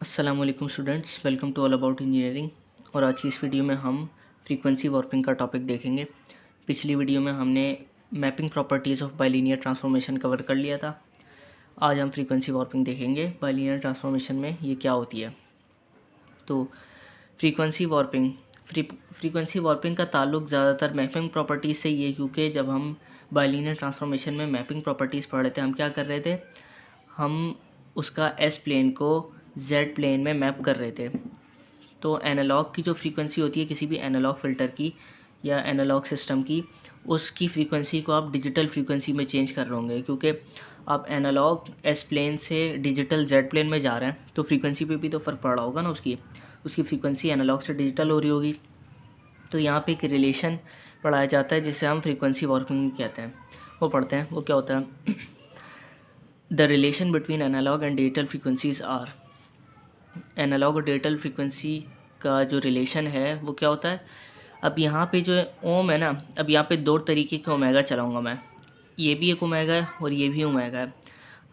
अस्सलाम वालेकुम students, welcome to all about engineering. और आज की इस वीडियो में हम फ्रीक्वेंसी वार्पिंग का टॉपिक देखेंगे। पिछली वीडियो में हमने mapping properties of bilinear transformation cover कर लिया था। आज हम फ्रीक्वेंसी वार्पिंग देखेंगे, बाइलीनियर ट्रांसफॉर्मेशन में ये क्या होती है। तो फ्रीक्वेंसी वार्पिंग फ्रीक्वेंसी वार्पिंग का ताल्लुक ज़्यादातर मैपिंग प्रॉपर्टीज़ से ये, क्योंकि जब हम बाइलीनियर ट्रांसफॉर्मेशन में मैपिंग प्रॉपर्टीज़ पढ़ रहे थे, हम क्या कर रहे थे, हम उसका एस प्लेन को जेड प्लेन में मैप कर रहे थे। तो एनालॉग की जो फ्रीक्वेंसी होती है किसी भी एनालॉग फ़िल्टर की या एनालॉग सिस्टम की, उसकी फ्रीक्वेंसी को आप डिजिटल फ्रीक्वेंसी में चेंज कर रहे होंगे, क्योंकि आप एनालॉग एस प्लेन से डिजिटल जेड प्लेन में जा रहे हैं तो फ्रीक्वेंसी पे भी तो फ़र्क पड़ रहा होगा ना। उसकी फ्रीक्वेंसी एनालॉग से डिजिटल हो रही होगी। तो यहाँ पे एक रिलेशन पढ़ाया जाता है जिसे हम फ्रीक्वेंसी वार्पिंग कहते हैं। वो पढ़ते हैं, वो क्या होता है। The relation between analog and digital frequencies are, analog और डिजिटल फ्रीक्वेंसी का जो रिलेशन है वो क्या होता है। अब यहाँ पे जो है ओम है ना, अब यहाँ पे दो तरीके के ओमेगा चलाऊँगा मैं, ये भी एक ओमेगा है और ये भी ओमेगा है।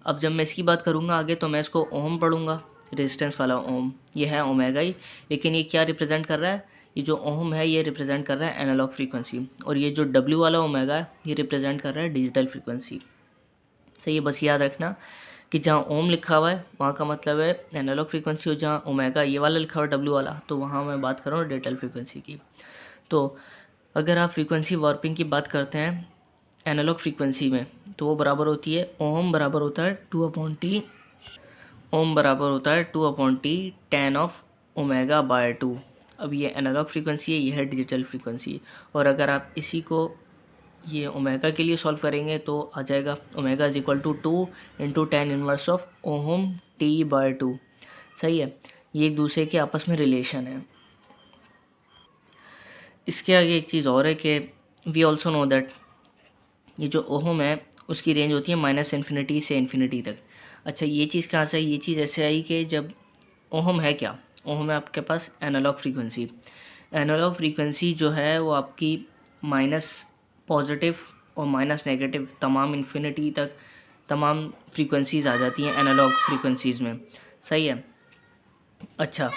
अब जब मैं इसकी बात करूँगा आगे तो मैं इसको ओम पढ़ूँगा, रेजिस्टेंस वाला ओम, ये है ओमेगा ही, लेकिन ये क्या रिप्रेजेंट कर रहा है, ये जो ओम है ये रिप्रेजेंट कर रहा है एनालॉग फ्रीक्वेंसी, और ये जो डब्ल्यू वाला ओमेगा है ये रिप्रेजेंट कर रहा है डिजिटल फ्रीक्वेंसी। सही है, बस याद रखना कि जहाँ ओम लिखा हुआ है वहाँ का मतलब है एनालॉग फ्रीक्वेंसी, और जहाँ ओमेगा ये वाला लिखा हुआ है डब्ल्यू वाला, तो वहाँ मैं बात कर रहा हूँ डिजिटल फ्रीक्वेंसी की। तो अगर आप फ्रीक्वेंसी वार्पिंग की बात करते हैं एनालॉग फ्रीक्वेंसी में, तो वो बराबर होती है, ओम बराबर होता है 2/T, ओम बराबर होता है 2/T tan of omega by 2। अब ये एनालॉग फ्रीक्वेंसी है, ये है डिजिटल फ्रीक्वेंसी। और अगर आप इसी को ये ओमेगा के लिए सॉल्व करेंगे तो आ जाएगा omega is equal to 2 into tan inverse of ohm T by 2। सही है, ये एक दूसरे के आपस में रिलेशन है। इसके आगे एक चीज़ और है कि वी ऑल्सो नो दैट ये जो ओहम है उसकी रेंज होती है -इन्फिनिटी से इन्फिनिटी तक। अच्छा, ये चीज़ कहाँ से आई, ये चीज़ ऐसे आई कि जब ओहम है क्या, ओहम है आपके पास एनालॉग फ्रीक्वेंसी। एनालॉग फ्रीक्वेंसी जो है वो आपकी माइनस पॉजिटिव और माइनस नेगेटिव तमाम इन्फिनिटी तक तमाम फ्रीक्वेंसीज़ आ जाती हैं एनालॉग फ्रीक्वेंसीज़ में। सही है। अच्छा,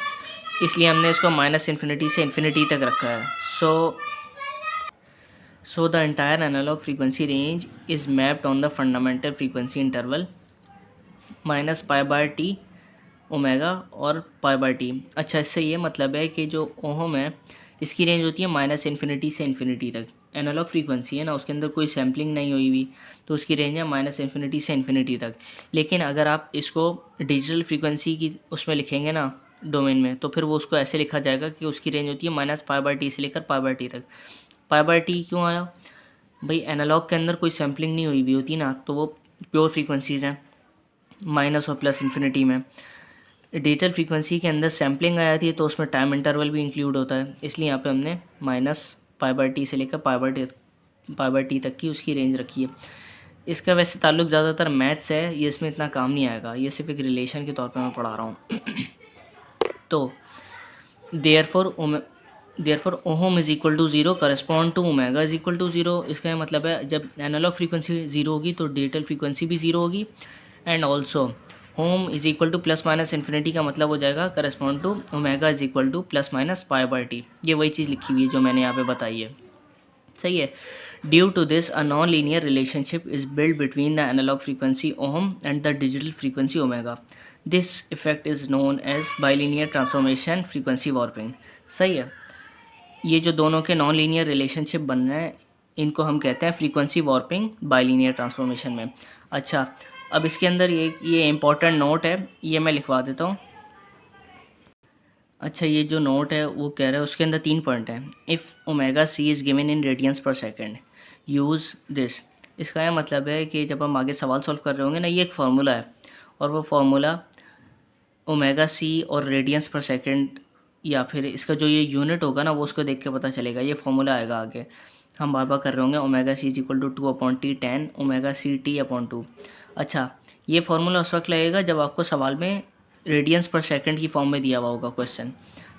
इसलिए हमने इसको -इन्फिनिटी से इन्फिनिटी तक रखा है। So the entire analog frequency range is mapped on the fundamental frequency interval -π/t omega और π/t। अच्छा, इससे ये मतलब है कि जो ओहम है इसकी रेंज होती है -इन्फिनिटी से इन्फिनिटी तक। एनालॉग फ्रीक्वेंसी है ना, उसके अंदर कोई सैम्पलिंग नहीं हुई हुई, तो उसकी रेंज है -इन्फिनिटी से इन्फिनिटी तक। लेकिन अगर आप इसको डिजिटल फ्रीक्वेंसी की उसमें लिखेंगे ना डोमेन में, तो फिर वो उसको ऐसे लिखा जाएगा कि उसकी रेंज होती है -π/t से लेकर π/t तक। π/t क्यों आया भाई, एनालॉग के अंदर कोई सैम्पलिंग नहीं हुई होती ना, तो वो प्योर फ्रीक्वेंसीज़ हैं माइनस और प्लस इन्फिनिटी में। डिजिटल फ्रीक्वेंसी के अंदर सैम्पलिंग आ जाती है तो उसमें टाइम इंटरवल भी इंक्लूड होता है, इसलिए यहाँ पे हमने -π/t से लेकर π/t तक की उसकी रेंज रखी है। इसका वैसे ताल्लुक ज़्यादातर मैथ्स है, ये इसमें इतना काम नहीं आएगा, ये सिर्फ एक रिलेशन के तौर पर मैं पढ़ा रहा हूँ। तो therefore ohm is equal to 0 correspond to omega is equal to 0। इसका मतलब है जब एनालॉग फ्रीक्वेंसी 0 होगी तो डिजिटल फ्रीक्वेंसी भी 0 होगी। And also ohm is equal to +-इन्फिनिटी का मतलब हो जाएगा correspond to omega is equal to +-π/t। ये वही चीज़ लिखी हुई है जो मैंने यहाँ पे बताई है। सही है। Due to this a non linear relationship is build between the analogue frequency ohm and the digital frequency omega. This effect is known as bilinear transformation frequency warping. सही है, ये जो दोनों के नॉन लीनियर रिलेशनशिप बन रहे हैं इनको हम कहते हैं फ्रीक्वेंसी वार्पिंग बाइलीनियर ट्रांसफॉर्मेशन में। अच्छा, अब इसके अंदर ये इम्पॉर्टेंट नोट है, ये मैं लिखवा देता हूँ। अच्छा, ये जो नोट है वो कह रहा है, उसके अंदर 3 पॉइंट हैं। If omega c is given in radians per second use this. इसका यह मतलब है कि जब हम आगे सवाल सॉल्व कर रहे होंगे ना, ये एक फार्मूला है और वो फार्मूला ओमेगा सी और रेडियंस पर सेकेंड या फिर इसका जो ये यूनिट होगा ना वो उसको देख के पता चलेगा, ये फार्मूला आएगा आगे। हम बार बार कर रहे होंगे omega c is equal to 2/T tan omega c T/2। अच्छा, ये फार्मूला उस वक्त लगेगा जब आपको सवाल में रेडियंस पर सेकंड की फॉर्म में दिया हुआ होगा क्वेश्चन,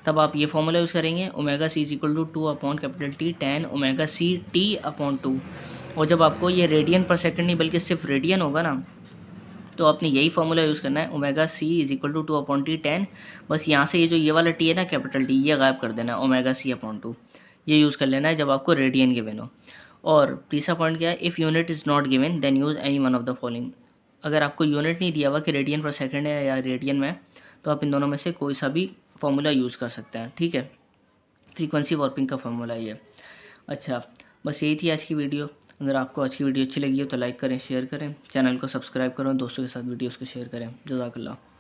तब आप ये फार्मूला यूज़ करेंगे omega c is equal to 2/T tan omega c T/2। और जब आपको ये रेडियन पर सेकंड नहीं बल्कि सिर्फ रेडियन होगा ना, तो आपने यही फार्मूला यूज़ करना है, omega c is equal to 2/T10। बस यहाँ से ये वाला टी है ना, कैपिटल टी, ये गायब कर देना है, ओमेगा सी अपॉन 2। ये यूज़ कर लेना है जब आपको रेडियन गिवन हो। और तीसरा पॉइंट क्या है, if unit is not given then use any one of the following. अगर आपको यूनिट नहीं दिया हुआ कि रेडियन पर सेकेंड है या रेडियन में, तो आप इन दोनों में से कोई सा भी फार्मूला यूज़ कर सकते हैं, ठीक है। फ्रीक्वेंसी वार्पिंग का फार्मूला ये। अच्छा, बस यही थी आज की वीडियो। अगर आपको आज की वीडियो अच्छी लगी हो तो लाइक करें, शेयर करें, चैनल को सब्सक्राइब करें, दोस्तों के साथ वीडियोज़ को शेयर करें। जज़ाकल्लाह।